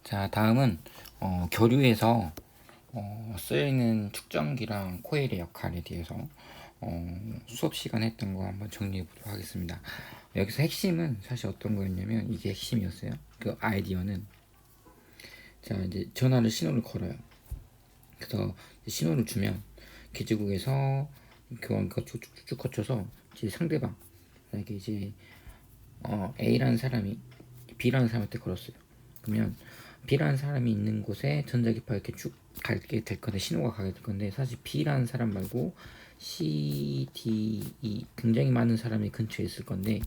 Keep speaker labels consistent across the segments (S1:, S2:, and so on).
S1: 자, 다음은 교류에서 쓰여있는 측정기랑 코일의 역할에 대해서 수업 시간에 했던 거 한번 정리해 보도록 하겠습니다. 여기서 핵심은 사실 어떤 거였냐면 이게 핵심이었어요. 그 아이디어는 자, 이제 전화를 신호를 걸어요. 그래서 신호를 주면 기지국에서 교환과 쭉쭉쭉 거쳐서 이제 상대방, 만약에 이제 A라는 사람이 B라는 사람한테 걸었어요. 그러면 B라는 사람이 있는 곳에 전자기파가 이렇게 쭉 가게 될 건데, 신호가 가게 될 건데, 사실 B라는 사람 말고 C, D, E 굉장히 많은 사람이 근처에 있을 건데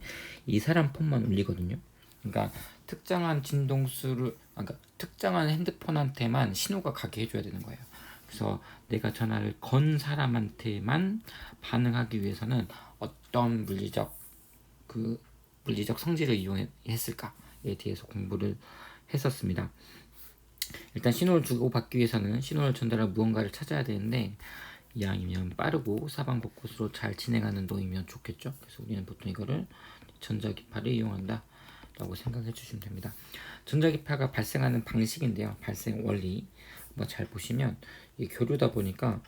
S1: 이 사람 폰만 울리거든요. 그러니까 특정한 진동수를, 그러니까 특정한 핸드폰한테만 신호가 가게 해줘야 되는 거예요. 그래서 내가 전화를 건 사람한테만 반응하기 위해서는 어떤 물리적 성질을 이용했을까에 대해서 공부를 했었습니다. 일단 신호를 주고받기 위해서는 신호를 전달할 무언가를 찾아야 되는데, 이왕이면 빠르고 사방 곳곳으로 잘 진행하는 노이면 좋겠죠. 그래서 우리는 보통 이거를 전자기파를 이용한다 라고 생각해 주시면 됩니다. 전자기파가 발생하는 방식인데요, 발생 원리 잘 보시면 이 교류다 보니까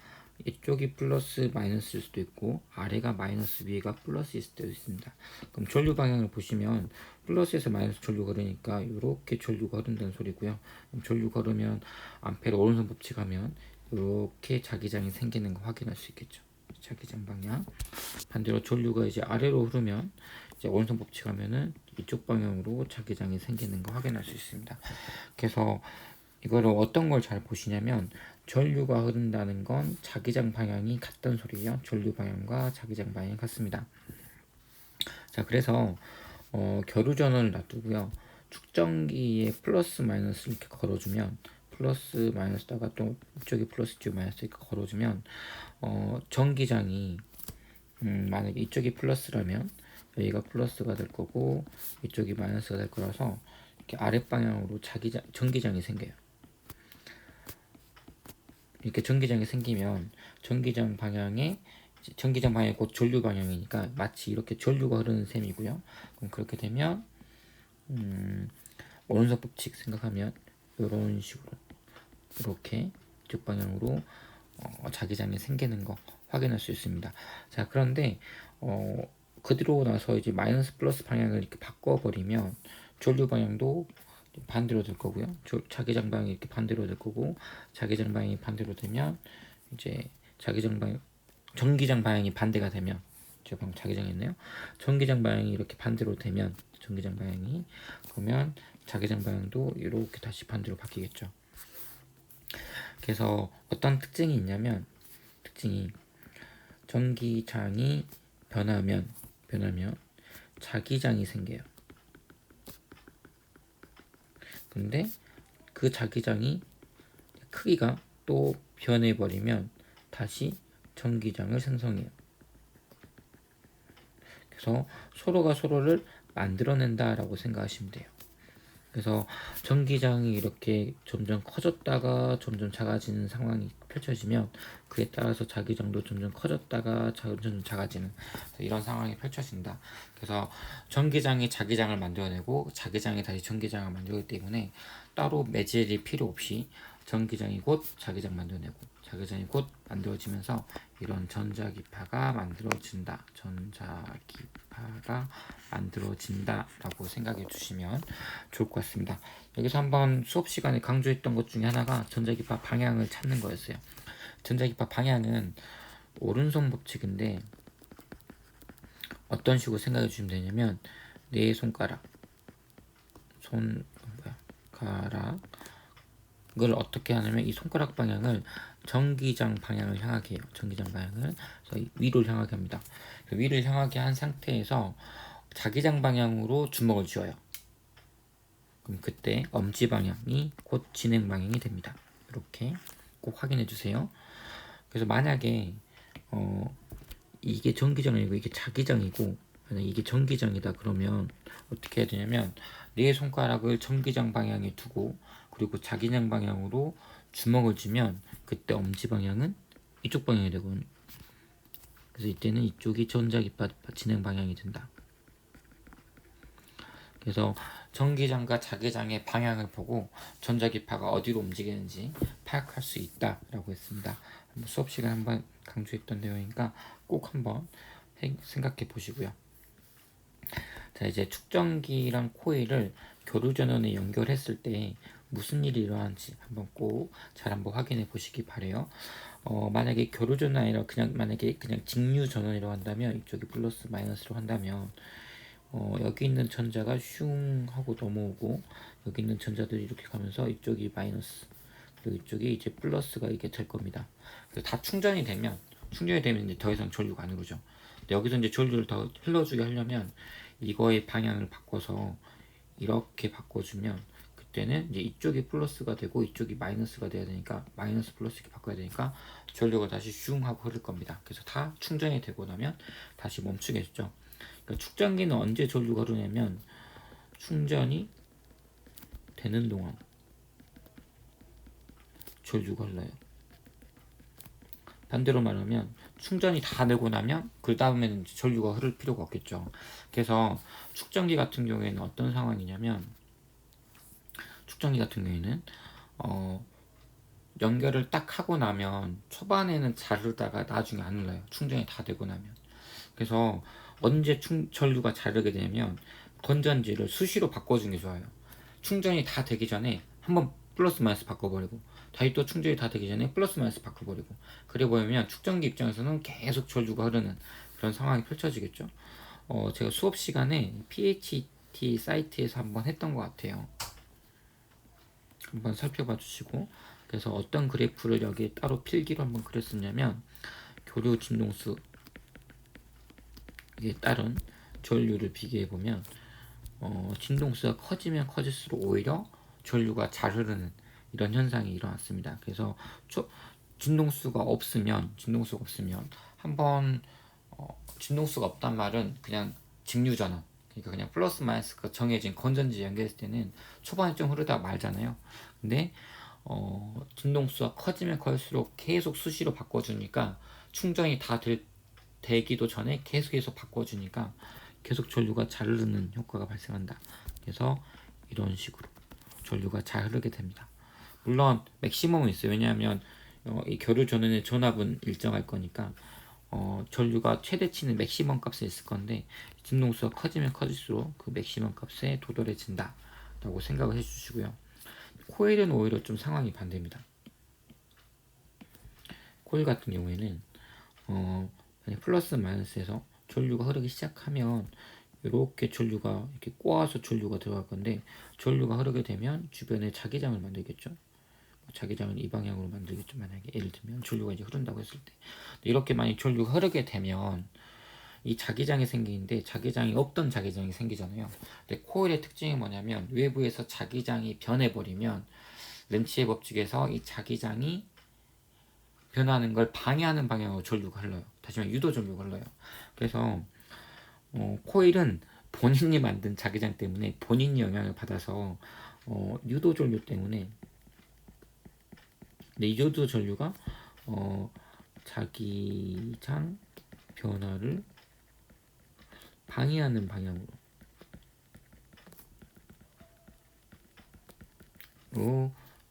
S1: 이쪽이 플러스 마이너스일 수도 있고 아래가 마이너스 위에가 플러스일 수도 있습니다. 그럼 전류 방향을 보시면 플러스에서 마이너스 전류가 흐르니까 이렇게 전류가 흐른다는 소리고요. 그럼 전류가 흐르면 암페르 오른손 법칙하면 이렇게 자기장이 생기는 거 확인할 수 있겠죠. 자기장 방향. 반대로 전류가 이제 아래로 흐르면 이제 오른손 법칙하면은 이쪽 방향으로 자기장이 생기는 거 확인할 수 있습니다. 그래서 이거를 어떤 걸 잘 보시냐면, 전류가 흐른다는 건 자기장 방향이 같다는 소리예요. 전류 방향과 자기장 방향이 같습니다. 자, 그래서 교류 전원을 놔두고요. 축전기에 플러스 마이너스 이렇게 걸어주면, 플러스 마이너스다가 또 이쪽이 플러스 이쪽이 마이너스 이렇게 걸어주면 전기장이 만약에 이쪽이 플러스라면 여기가 플러스가 될 거고 이쪽이 마이너스가 될 거라서 이렇게 아랫 방향으로 전기장이 생겨요. 이렇게 전기장이 생기면 전기장 방향이 곧 전류 방향이니까 마치 이렇게 전류가 흐르는 셈이고요. 그럼 그렇게 되면 오른손 법칙 생각하면 이런 식으로 이렇게 이쪽 방향으로 자기장이 생기는 거 확인할 수 있습니다. 자, 그런데 그대로 나서 이제 마이너스 플러스 방향을 이렇게 바꿔버리면 전류 방향도 반대로 될 거고요. 자기장 방향이 이렇게 반대로 될 거고, 자기장 방향이 반대로 되면 이제 전기장 방향이 반대가 되면, 제가 방금 자기장 했네요. 전기장 방향이 이렇게 반대로 되면, 전기장 방향이 그러면 자기장 방향도 이렇게 다시 반대로 바뀌겠죠. 그래서 어떤 특징이 있냐면, 전기장이 변하면 자기장이 생겨요. 근데 그 자기장이 크기가 또 변해버리면 다시 전기장을 생성해요. 그래서 서로가 서로를 만들어낸다라고 생각하시면 돼요. 그래서 전기장이 이렇게 점점 커졌다가 점점 작아지는 상황이 펼쳐지면 그에 따라서 자기장도 점점 커졌다가 점점 작아지는 이런 상황이 펼쳐진다. 그래서 전기장이 자기장을 만들어내고 자기장이 다시 전기장을 만들기 때문에 따로 매질이 필요 없이 전기장이 곧 자기장 만들어내고 자기장이 곧 만들어지면서 이런 전자기파가 만들어진다라고 생각해 주시면 좋을 것 같습니다. 여기서 한번 수업 시간에 강조했던 것 중에 하나가 전자기파 방향을 찾는 거였어요. 전자기파 방향은 오른손 법칙인데 어떤 식으로 생각해 주시면 되냐면, 내 손가락을 어떻게 하냐면 이 손가락 방향을 전기장 방향을 향하게 해요. 전기장 방향을 그래서 위로 향하게 합니다. 위를 향하게 한 상태에서 자기장 방향으로 주먹을 쥐어요. 그럼 그때 엄지 방향이 곧 진행 방향이 됩니다. 이렇게 꼭 확인해 주세요. 그래서 만약에 이게 전기장이고 이게 자기장이고 만약 이게 전기장이다 그러면 어떻게 해야 되냐면, 내 손가락을 전기장 방향에 두고 그리고 자기장 방향으로 주먹을 쥐면 그때 엄지 방향은 이쪽 방향이 되거든요. 그래서 이때는 이쪽이 전자기파 진행 방향이 된다. 그래서 전기장과 자기장의 방향을 보고 전자기파가 어디로 움직이는지 파악할 수 있다라고 했습니다. 수업 시간 한번 강조했던 내용이니까 꼭 한번 생각해 보시고요. 자, 이제 축전기랑 코일을 교류 전원에 연결했을 때 무슨 일이 일어나는지 한번 꼭 잘 한번 확인해 보시기 바래요. 만약에 교류 전원이 아니라 만약에 그냥 직류 전원이라고 한다면, 이쪽이 플러스 마이너스로 한다면 여기 있는 전자가 슝 하고 넘어오고, 여기 있는 전자들이 이렇게 가면서 이쪽이 마이너스, 그리고 이쪽이 이제 플러스가 이게 될 겁니다. 그래서 다 충전이 되면 이제 더 이상 전류가 안 흐르죠. 근데 여기서 이제 전류를 더 흘러주게 하려면 이거의 방향을 바꿔서 이렇게 바꿔주면, 그때는 이제 이쪽이 플러스가 되고 이쪽이 마이너스가 돼야 되니까, 마이너스 플러스 이렇게 바꿔야 되니까 전류가 다시 슝 하고 흐를 겁니다. 그래서 다 충전이 되고 나면 다시 멈추겠죠. 그러니까 축전기는 언제 전류가 흐르냐면 충전이 되는 동안 전류가 흘러요. 반대로 말하면 충전이 다 되고 나면 그 다음에는 전류가 흐를 필요가 없겠죠. 그래서 축전기 같은 경우에는 어떤 상황이냐면, 축전기 같은 경우에는 연결을 딱 하고 나면 초반에는 잘 흐르다가 나중에 안 흘러요. 충전이 다 되고 나면. 그래서 언제 전류가 잘 흐르게 되냐면 건전지를 수시로 바꿔주는 게 좋아요. 충전이 다 되기 전에 한번 플러스 마이너스 바꿔버리고, 다시 또 충전이 다 되기 전에 플러스 마이너스 바꿔버리고, 그래 보면 축전기 입장에서는 계속 전류가 흐르는 그런 상황이 펼쳐지겠죠. 제가 수업 시간에 PHT 사이트에서 한번 했던 것 같아요. 한번 살펴봐 주시고, 그래서 어떤 그래프를 여기에 따로 필기로 한번 그렸었냐면, 교류 진동수에 따른 전류를 비교해 보면 진동수가 커지면 커질수록 오히려 전류가 잘 흐르는 이런 현상이 일어났습니다. 그래서 진동수가 없으면 한번 진동수가 없단 말은 그냥 직류전원, 그러니까 그냥 플러스 마이너스가 정해진 건전지 연결했을 때는 초반에 좀 흐르다 말잖아요. 근데 진동수가 커지면 커질수록 계속 수시로 바꿔주니까, 충전이 다 되기도 전에 계속 바꿔주니까 계속 전류가 잘 흐르는 효과가 발생한다. 그래서 이런 식으로 전류가 잘 흐르게 됩니다. 물론 맥시멈은 있어요. 왜냐하면 이 교류 전원의 전압은 일정할 거니까 전류가 최대치는 맥시멈 값에 있을 건데, 진동수가 커지면 커질수록 그 맥시멈 값에 도달해진다 라고 생각을 해주시고요. 코일은 오히려 좀 상황이 반대입니다. 코일 같은 경우에는 플러스 마이너스에서 전류가 흐르기 시작하면 이렇게 전류가 이렇게 꼬아서 전류가 들어갈 건데, 전류가 흐르게 되면 주변에 자기장을 만들겠죠. 자기장을 이 방향으로 만들겠죠. 만약에 예를 들면 전류가 이제 흐른다고 했을 때, 이렇게 많이 전류가 흐르게 되면 이 자기장이 생기는데, 자기장이 없던 자기장이 생기잖아요. 근데 코일의 특징이 뭐냐면, 외부에서 자기장이 변해버리면 렌치의 법칙에서 이 자기장이 변하는 걸 방해하는 방향으로 전류가 흘러요. 다시 말해 유도 전류가 흘러요. 그래서 코일은 본인이 만든 자기장 때문에 본인이 영향을 받아서 유도 전류 때문에, 이 유도 전류가 자기장 변화를 방해하는 방향으로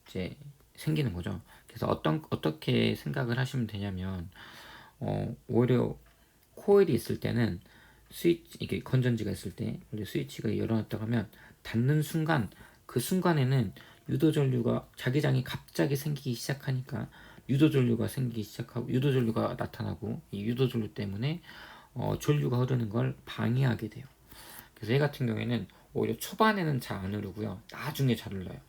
S1: 이제 생기는 거죠. 그래서 어떻게 생각을 하시면 되냐면, 오히려 코일이 있을 때는 이게 건전지가 있을 때 원래 스위치가 열어놨다가 하면 닫는 순간, 그 순간에는 유도전류가 자기장이 갑자기 생기기 시작하니까 유도전류가 나타나고, 이 유도전류 때문에 전류가 흐르는 걸 방해하게 돼요. 그래서 얘 같은 경우에는 오히려 초반에는 잘 안 흐르고요, 나중에 잘 흘러요.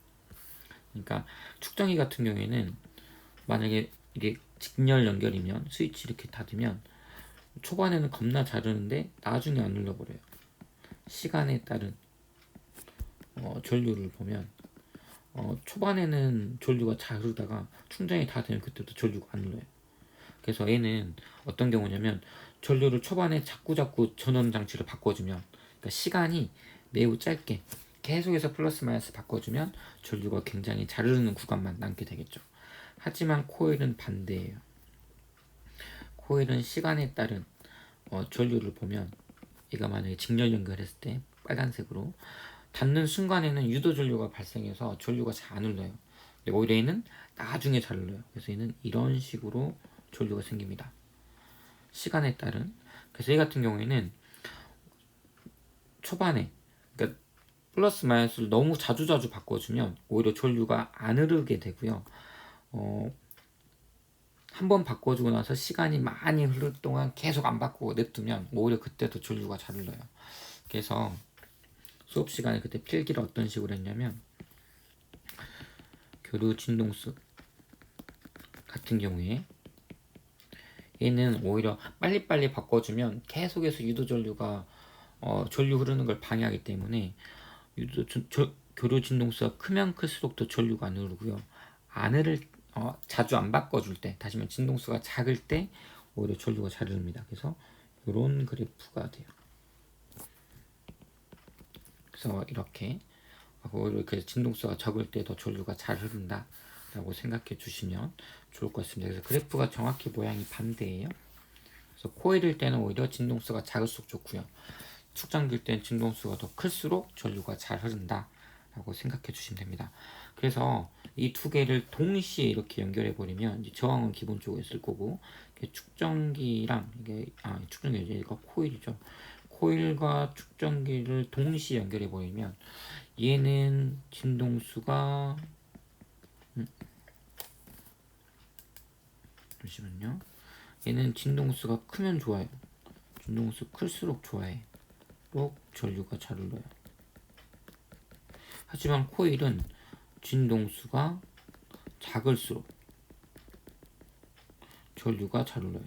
S1: 그러니까 축전기 같은 경우에는 만약에 이게 직렬 연결이면 스위치 이렇게 닫으면 초반에는 겁나 잘 흐르는데 나중에 안 흘러버려요. 시간에 따른 전류를 보면 초반에는 전류가 잘 흐르다가 충전이 다 되면 그때도 전류가 안 흘러요. 그래서 얘는 어떤 경우냐면, 전류를 초반에 자꾸 전원 장치를 바꿔주면, 그러니까 시간이 매우 짧게 계속해서 플러스 마이너스 바꿔주면 전류가 굉장히 잘 흐르는 구간만 남게 되겠죠. 하지만 코일은 반대예요. 코일은 시간에 따른 전류를 보면, 얘가 만약에 직렬 연결했을 때 빨간색으로 닿는 순간에는 유도 전류가 발생해서 전류가 잘 안 흘러요. 근데 오히려 얘는 나중에 잘 흘러요. 그래서 얘는 이런 식으로 전류가 생깁니다. 시간에 따른. 그래서 얘 같은 경우에는 초반에, 그러니까 플러스 마이너스를 너무 자주 바꿔주면 오히려 전류가 안 흐르게 되고요. 한번 바꿔주고 나서 시간이 많이 흐를 동안 계속 안 바꾸고 냅두면 오히려 그때도 전류가 잘 흘러요. 그래서 수업 시간에 그때 필기를 어떤 식으로 했냐면, 교류 진동수 같은 경우에 얘는 오히려 빨리빨리 바꿔주면 계속해서 유도 전류가 전류 흐르는 걸 방해하기 때문에 교류 진동수가 크면 클수록 더 전류가 안 흐르고요. 안 흐를 자주 안 바꿔줄 때, 다시 말해 진동수가 작을 때 오히려 전류가 잘 흐릅니다. 그래서 이런 그래프가 돼요. 그래서 이렇게 오히려 이렇게 진동수가 적을 때 더 전류가 잘 흐른다 라고 생각해 주시면 좋을 것 같습니다. 그래서 그래프가 정확히 모양이 반대예요. 그래서 코일일 때는 오히려 진동수가 작을수록 좋고요. 축전기일 때는 진동수가 더 클수록 전류가 잘 흐른다 라고 생각해 주시면 됩니다. 그래서 이 두 개를 동시에 이렇게 연결해 버리면 저항은 기본적으로 있을 거고, 축전기랑 축전기 이거 코일이죠. 코일과 축전기를 동시에 연결해 버리면 얘는 진동수가 잠시만요. 얘는 진동수가 크면 좋아요. 진동수 클수록 좋아해. 또 전류가 잘 흘러요. 하지만 코일은 진동수가 작을수록 전류가 잘 흘러요.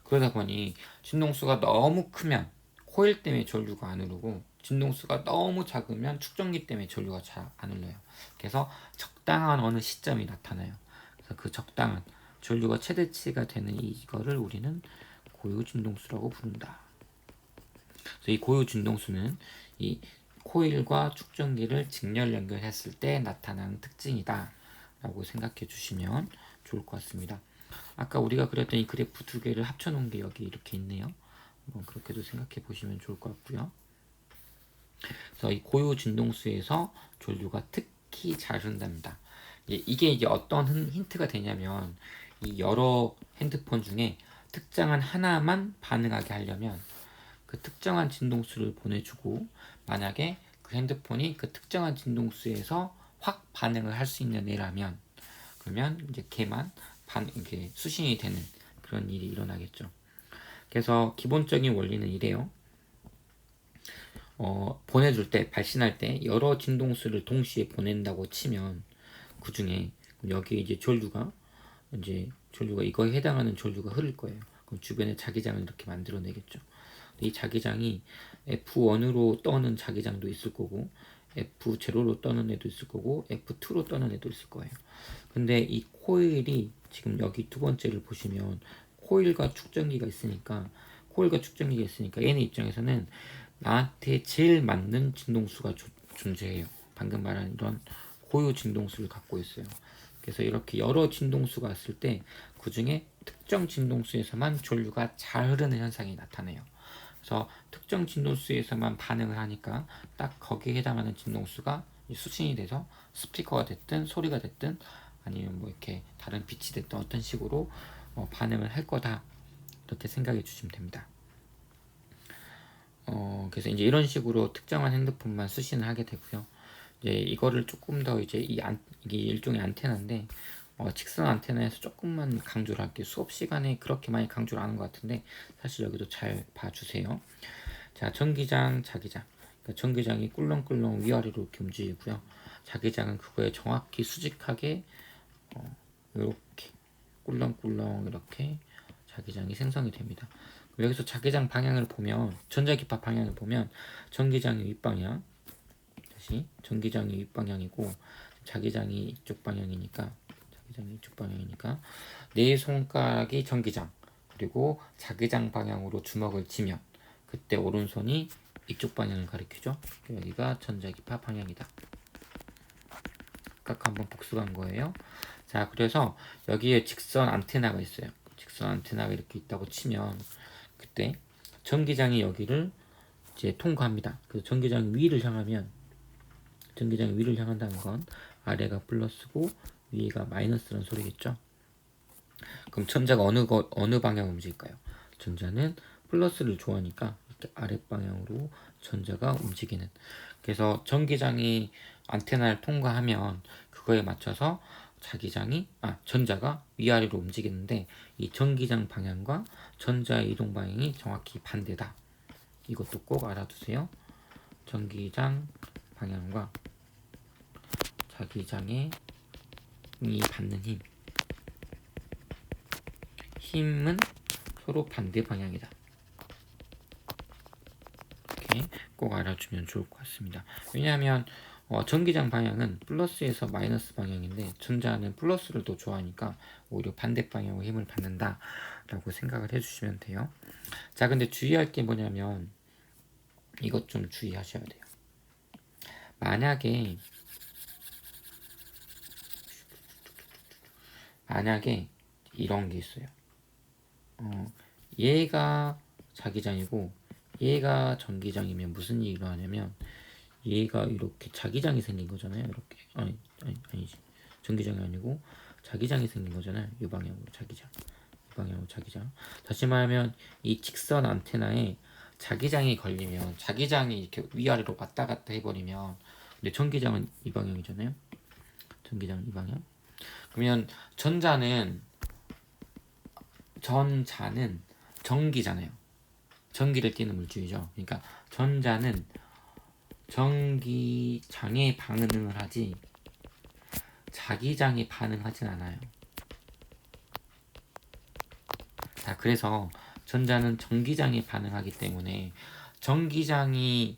S1: 그러다 보니 진동수가 너무 크면 코일 때문에 전류가 안 흐르고, 진동수가 너무 작으면 축전기 때문에 전류가 잘 안 흘러요. 그래서 적당한 어느 시점이 나타나요. 그래서 그 적당한 전류가 최대치가 되는 이거를 우리는 고유 진동수라고 부른다. 그래서 이 고유 진동수는 이 코일과 축전기를 직렬 연결했을 때 나타나는 특징이다 라고 생각해 주시면 좋을 것 같습니다. 아까 우리가 그렸던 이 그래프 두 개를 합쳐 놓은 게 여기 이렇게 있네요. 그렇게도 생각해 보시면 좋을 것 같고요. 그래서 이 고유 진동수에서 전류가 특히 잘 흐른답니다. 이게 이제 어떤 힌트가 되냐면, 이 여러 핸드폰 중에 특정한 하나만 반응하게 하려면 그 특정한 진동수를 보내주고, 만약에 그 핸드폰이 그 특정한 진동수에서 확 반응을 할 수 있는 애라면, 그러면 이제 걔만 이게 수신이 되는 그런 일이 일어나겠죠. 그래서 기본적인 원리는 이래요. 보내줄 때, 발신할 때 여러 진동수를 동시에 보낸다고 치면, 그 중에 여기 이제 전류가 이거에 해당하는 전류가 흐를 거예요. 그럼 주변에 자기장을 이렇게 만들어내겠죠. 이 자기장이 F1으로 떠는 자기장도 있을 거고, F0로 떠는 애도 있을 거고, F2로 떠는 애도 있을 거예요. 근데 이 코일이 지금 여기 두 번째를 보시면 코일과 축전기가 있으니까 얘네 입장에서는 나한테 제일 맞는 진동수가 존재해요. 방금 말한 이런 고유 진동수를 갖고 있어요. 그래서 이렇게 여러 진동수가 있을 때 그 중에 특정 진동수에서만 전류가 잘 흐르는 현상이 나타나요. 그래서 특정 진동수에서만 반응을 하니까 딱 거기에 해당하는 진동수가 수신이 돼서 스피커가 됐든 소리가 됐든 아니면 뭐 이렇게 다른 빛이 됐든 어떤 식으로 반응을 할 거다, 이렇게 생각해 주시면 됩니다. 그래서 이제 이런 식으로 특정한 핸드폰만 수신을 하게 되고요. 이제 이거를 조금 더 이제 이게 일종의 안테나인데, 직선 안테나에서 조금만 강조를 할게요. 수업 시간에 그렇게 많이 강조를 안 하는 것 같은데 사실 여기도 잘 봐주세요. 자, 전기장, 자기장. 그러니까 전기장이 꿀렁꿀렁 위아래로 이렇게 움직이고요. 자기장은 그거에 정확히 수직하게 이렇게 꿀렁꿀렁 이렇게 자기장이 생성이 됩니다. 여기서 자기장 방향을 보면, 전자기파 방향을 보면 전기장이 윗방향, 다시 전기장이 윗방향이고 자기장이 이쪽 방향이니까 네 손가락이 전기장, 그리고 자기장 방향으로 주먹을 쥐면 그때 오른손이 이쪽 방향을 가리키죠. 여기가 전자기파 방향이다. 각 한번 복습한 거예요. 자, 그래서 여기에 직선 안테나가 있어요. 직선 안테나가 이렇게 있다고 치면 그때 전기장이 여기를 이제 통과합니다. 그래서 전기장 위를 향하면 전기장 위를 향한다는 건 아래가 플러스고 위가 마이너스라는 소리겠죠. 그럼 전자가 어느 방향으로 움직일까요? 전자는 플러스를 좋아하니까 이렇게 아래 방향으로 전자가 움직이는. 그래서 전기장이 안테나를 통과하면 그거에 맞춰서 전자가 위아래로 움직이는데 이 전기장 방향과 전자의 이동 방향이 정확히 반대다. 이것도 꼭 알아두세요. 전기장 방향과 자기장이 받는 힘은 서로 반대 방향이다. 이렇게 꼭 알아주면 좋을 것 같습니다. 왜냐하면 전기장 방향은 플러스에서 마이너스 방향인데 전자는 플러스를 더 좋아하니까 오히려 반대 방향으로 힘을 받는다 라고 생각을 해주시면 돼요. 자, 근데 주의할 게 뭐냐면 이것 좀 주의하셔야 돼요. 만약에 이런 게 있어요. 얘가 자기장이고 얘가 전기장이면 무슨 일이 일어나냐면 얘가 이렇게 자기장이 생긴 거잖아요. 이렇게 아니지. 전기장이 아니고 자기장이 생긴 거잖아요. 이 방향으로 자기장, 이 방향으로 자기장. 다시 말하면 이 직선 안테나에 자기장이 걸리면 자기장이 이렇게 위아래로 왔다 갔다 해버리면 근데 전기장은 이 방향이잖아요. 전기장 이 방향. 그러면 전자는 전기잖아요. 전기를 띠는 물질이죠. 그러니까 전자는 전기장에 반응을 하지 자기장에 반응하진 않아요. 자, 그래서 전자는 전기장에 반응하기 때문에 전기장이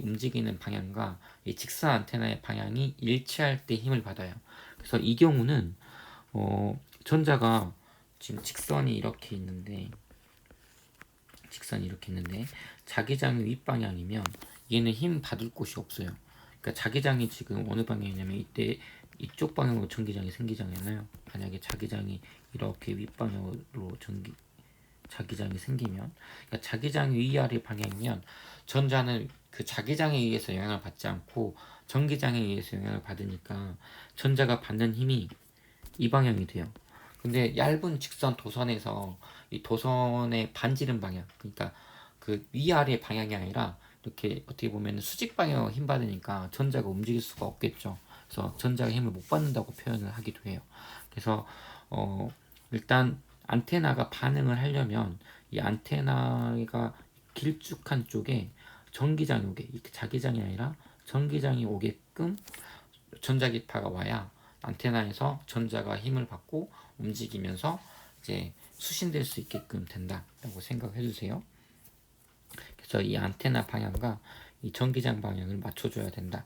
S1: 움직이는 방향과 이 직선 안테나의 방향이 일치할 때 힘을 받아요. 그래서 이 경우는 전자가 지금 직선이 이렇게 있는데 자기장이 윗방향이면 얘는 힘 받을 곳이 없어요. 그러니까 자기장이 지금 어느 방향이냐면 이때 이쪽 방향으로 전기장이 생기잖아요. 만약에 자기장이 이렇게 윗방향으로 자기장이 생기면 그러니까 자기장이 위아래 방향이면 전자는 그 자기장에 의해서 영향을 받지 않고 전기장에 의해서 영향을 받으니까 전자가 받는 힘이 이 방향이 돼요. 근데 얇은 직선 도선에서 이 도선의 반지름 방향, 그러니까 그 위아래 방향이 아니라 이렇게 어떻게 보면 수직 방향으로 힘 받으니까 전자가 움직일 수가 없겠죠. 그래서 전자가 힘을 못 받는다고 표현을 하기도 해요. 그래서 일단 안테나가 반응을 하려면 이 안테나가 길쭉한 쪽에 전기장이 오게, 자기장이 아니라 전기장이 오게끔 전자기파가 와야 안테나에서 전자가 힘을 받고 움직이면서 이제 수신될 수 있게끔 된다라고 생각해 주세요. 그래서 이 안테나 방향과 이 전기장 방향을 맞춰줘야 된다.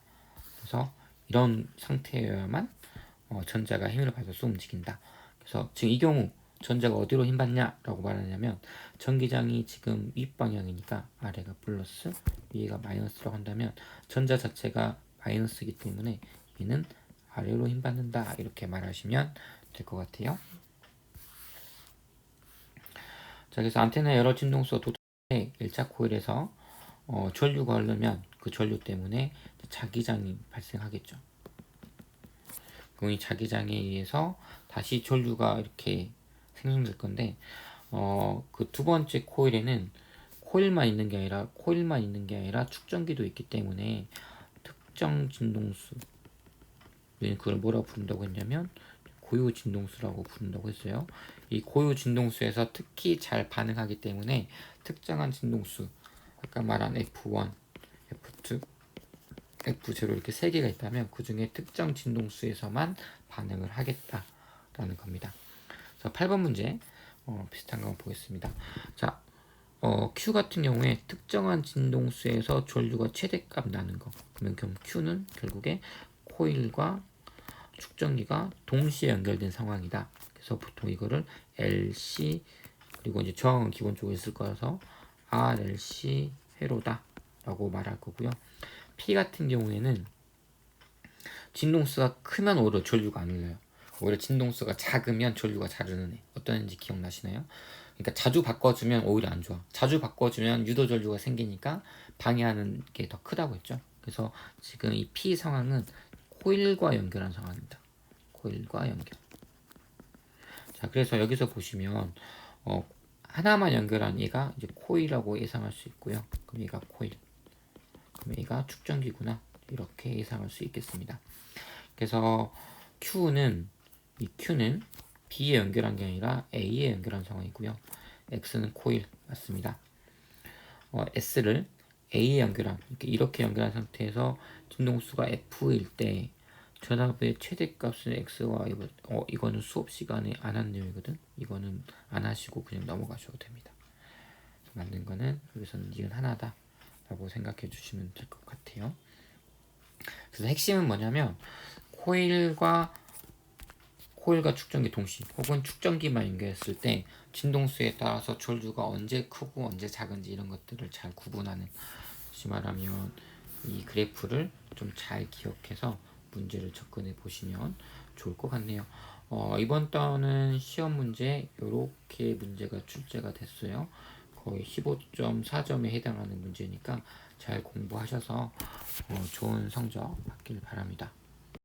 S1: 그래서 이런 상태여야만 전자가 힘을 받아서 움직인다. 그래서 지금 이 경우 전자가 어디로 힘 받냐라고 말하냐면 전기장이 지금 윗방향이니까 아래가 플러스 위가 마이너스라고 한다면 전자 자체가 마이너스이기 때문에 얘는 아래로 힘 받는다 이렇게 말하시면 될 것 같아요. 자, 그래서 안테나 여러 진동수가 도달해 1차 코일에서 전류가 흐르면 그 전류 때문에 자기장이 발생하겠죠. 그럼 이 자기장에 의해서 다시 전류가 이렇게 생성될 건데 그 두 번째 코일에는 코일만 있는 게 아니라 축전기도 있기 때문에 특정 진동수 그걸 뭐라고 부른다고 했냐면 고유 진동수라고 부른다고 했어요. 이 고유 진동수에서 특히 잘 반응하기 때문에 특정한 진동수 아까 말한 F1, F2, F0 이렇게 세 개가 있다면 그 중에 특정 진동수에서만 반응을 하겠다라는 겁니다. 자, 8번 문제 비슷한 거 보겠습니다. 자, Q 같은 경우에 특정한 진동수에서 전류가 최대값 나는 거. 그러면 Q는 결국에 코일과 축전기가 동시에 연결된 상황이다. 그래서 보통 이거를 LC 그리고 이제 저항은 기본적으로 있을 거라서 RLC 회로다 라고 말할 거고요. P 같은 경우에는 진동수가 크면 오히려 전류가 안 흘러요. 오히려 진동수가 작으면 전류가 잘 흐르네. 어떤지 기억나시나요? 그러니까 자주 바꿔주면 오히려 안 좋아. 자주 바꿔주면 유도전류가 생기니까 방해하는 게 더 크다고 했죠. 그래서 지금 이 P 상황은 코일과 연결한 상황입니다. 코일과 연결. 자, 그래서 여기서 보시면 하나만 연결한 얘가 이제 코일이라고 예상할 수 있고요. 그럼 얘가 코일. 그럼 얘가 축전기구나. 이렇게 예상할 수 있겠습니다. 그래서 이 Q는 B에 연결한 게 아니라 A에 연결한 상황이고요. X는 코일 맞습니다. S를 A에 연결한 이렇게 연결한 상태에서 진동수가 F일 때 전압의 최대값은 X와 이거는 수업 시간에 안 한 내용이거든. 이거는 안 하시고 그냥 넘어가셔도 됩니다. 만든 거는 여기서는 니은 하나다 라고 생각해 주시면 될 것 같아요. 그래서 핵심은 뭐냐면 코일과 축전기 동시 혹은 축전기만 연결했을 때 진동수에 따라서 전류가 언제 크고 언제 작은지 이런 것들을 잘 구분하는, 다시 말하면 이 그래프를 좀 잘 기억해서 문제를 접근해 보시면 좋을 것 같네요. 이번 달은 시험 문제 이렇게 문제가 출제가 됐어요. 거의 15.4점에 해당하는 문제니까 잘 공부하셔서 좋은 성적 받길 바랍니다.